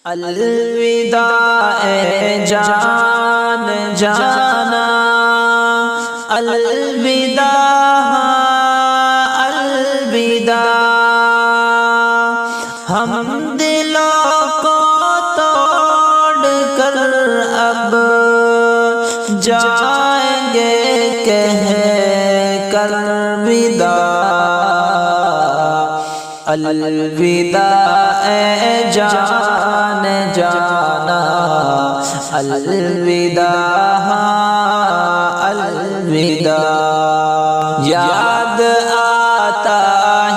الوداع اے جان جانا، الوداع الوداع، ہم دلوں کو توڑ کر اب جائیں گے کہہ کر وداع، الوداع اے جان جانا، الوداع الوداع، یاد آتا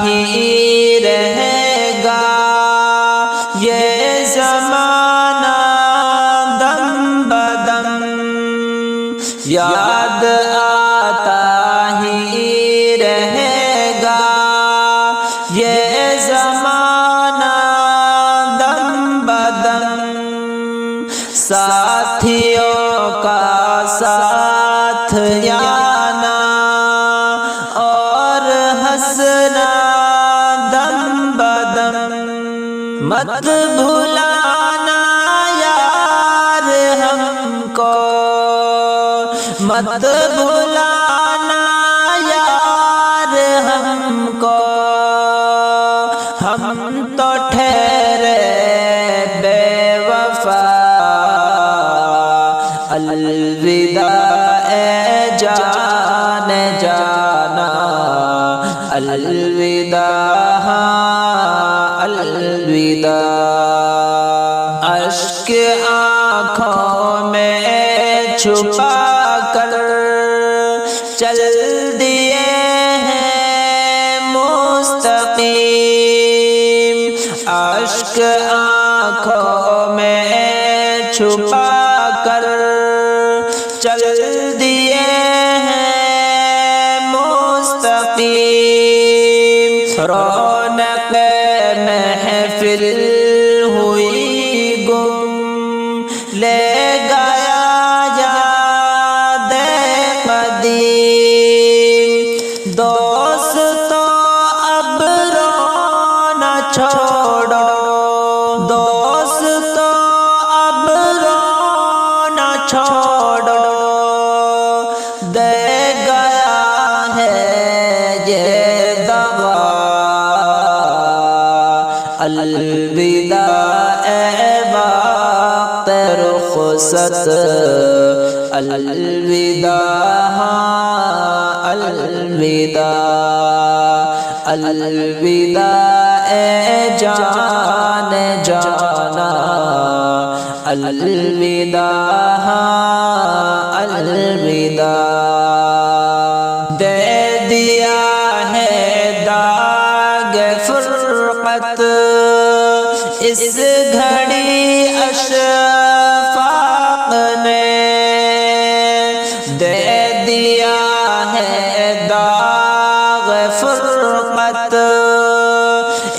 ہی رہے گا یہ زمانہ دم بدم، یاد آتا ہی رہے گا یہ زمانہ دم بدم، ساتھیوں کا ساتھ آنا اور ہنسنا دم بدم، مت بھلانا یار ہم کو، مت بھلانا یار ہم کو، ہم تو ٹھہرے بے وفا، الوداع اے جان جانا، الوداع الوداع، اشک آنکھوں میں چھپا کر چل دیے ہیں مستقیم، اشک آنکھوں میں چھپا کر چل دیے ہیں مستقیم، رونق محفل ہوئی گم، لے گیا یاد قدیم، دوستو اب رونا چھوڑو، دوستو اب رونا چھوڑو، دے گیا ہے یہ دوا، الوداع اے وقت رخصت، الوداع الوداع، الوداع اے جان جانا، الوداع الوداع، دے دیا ہے داغ فرقت اس گھڑی اشفاق نے، دے دیا ہے داغ فرقت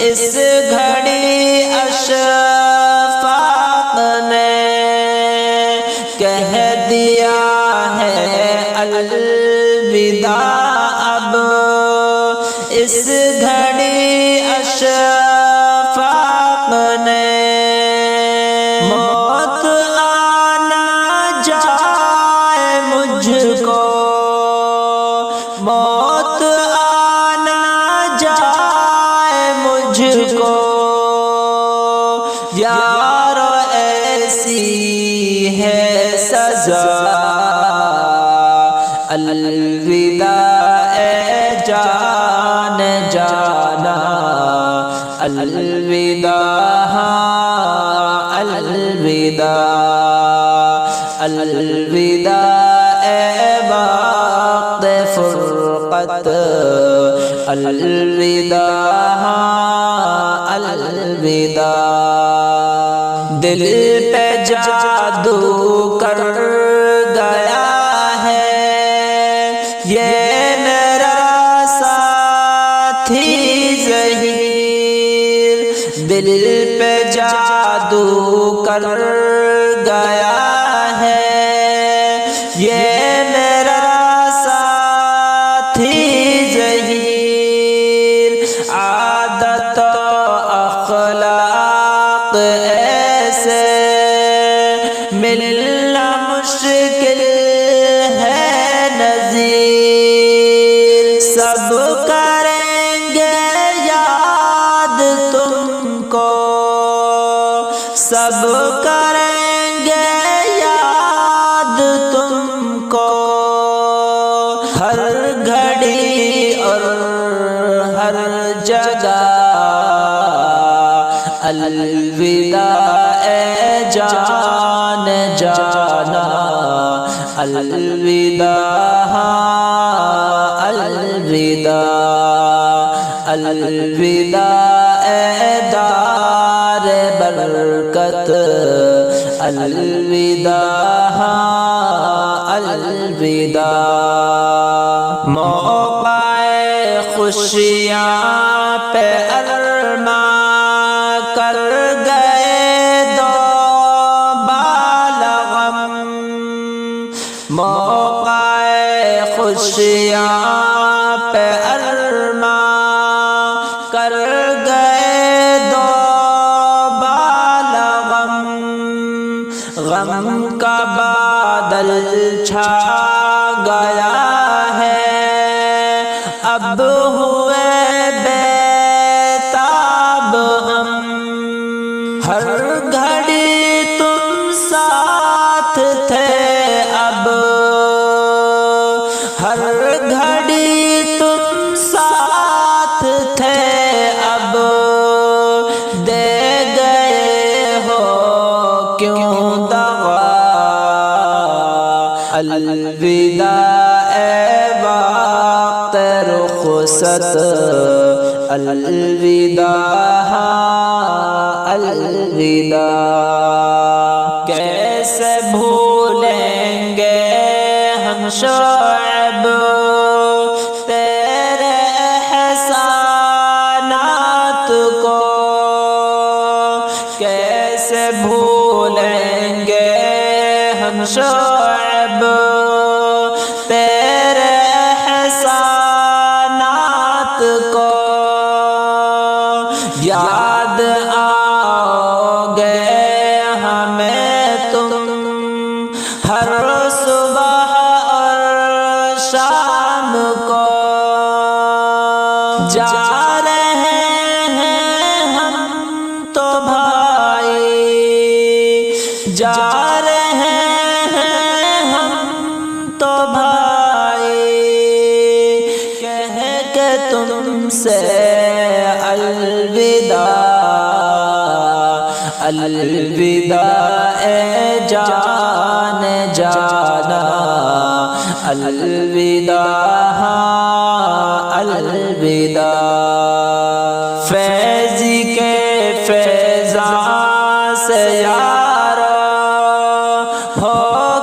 اس گھڑی اشفاق نے، کہہ دیا ہے الوداع اب اس گھڑی اشفاق نے، موت آنا جائے مجھ کو، موت آنا جائے مجھ کو، یارو ایسی ہے سزا، الوداع اے جان جانا، الوداع الوداع، الوداع اے وقت فرقت، الوداع الوداع، دل پہ جادو کر گیا ہے یہ میرا ساتھی ظہیر، دل پہ جادو کر گیا ہے یہ میرا ساتھی ظہیر، عادت و اخلاق ایسے ملنا مشکل ہے نذیر، سب کریں گے یاد تم کو، سب کریں گے یاد تم کو، ہر گھڑی اور ہر جگہ الوداع اے جان جانا، الوداع الوداع الوداع اے دار برکت، الوداع الوداع موقع خوشیاں پہ ارماں کر گئے دو بالغم، موقع خوشیاں پہ ارماں کر گئے دو بالغم، غم کا بادل چھا گیا ہے، اب ہوئے بےتاب ہم، ہر گھڑی تم ساتھ تھے اب، ہر گھڑی تم ساتھ تھے اب، دے گئے ہو کیوں دغا، الوداع اے وقت رخصت، الوداع الوداع کیسے بھولیں گے ہم شعیب تیرے احسانات کو، کیسے بھولیں گے ہم شعیب تیرے احسانات کو، یاد آؤ گے ہمیں تم ہر صبح اور شام کو، جا رہے ہیں ہم تو بھائی، جا رہے ہیں ہم تو بھائی، کہہ کے تم سے الوداع، الوداع اے جان جانا، الوداع الوداع فیضی کے فیضاں سے یارو ہو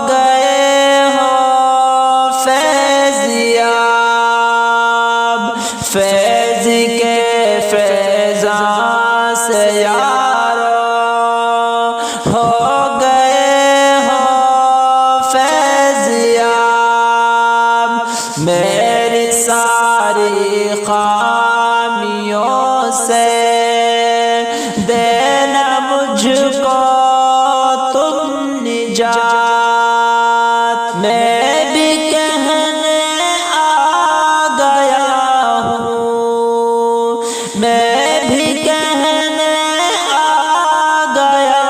گئے ہو فیضیاب، فیضی کے فیضاں سے یارو ہو گئے ہو فیضیاب، میری ساری خامیوں سے دینا مجھ کو تم نجات، میں بھی کہنے آ گیا ہوں، میں بھی کہنے آ گیا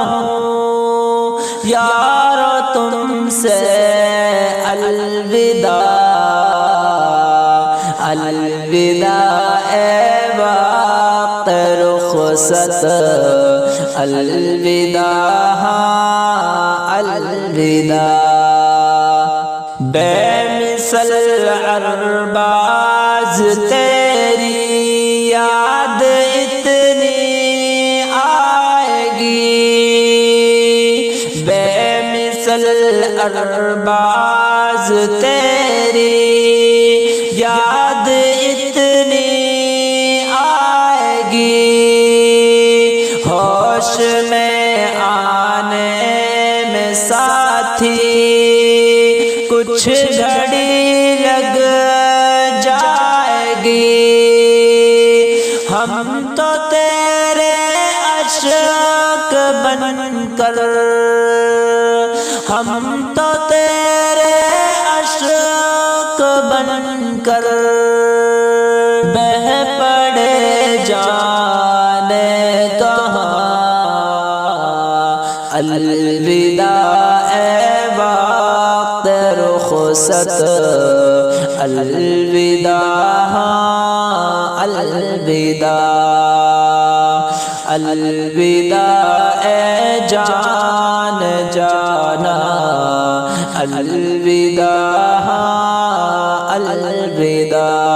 ہوں، یارو تم سے الوداع، الوداع اے وقت رخصت، الوداع الوداع بے مثل ارباز تیری یاد اتنی آئے گی، بے مثل ارباز تیری یاد اتنی آئے گی، ہوش میں آنے میں ساتھی کچھ گھڑی لگ جائے گی، ہم تو تیرے عشق بن کر، ہم تو تیرے عشق بن کر بہہ پڑے جانے کہاں، الوداع اے وقت رخصت، الوداع الوداع، الوداع اے جان جانا، الوداع الوداع۔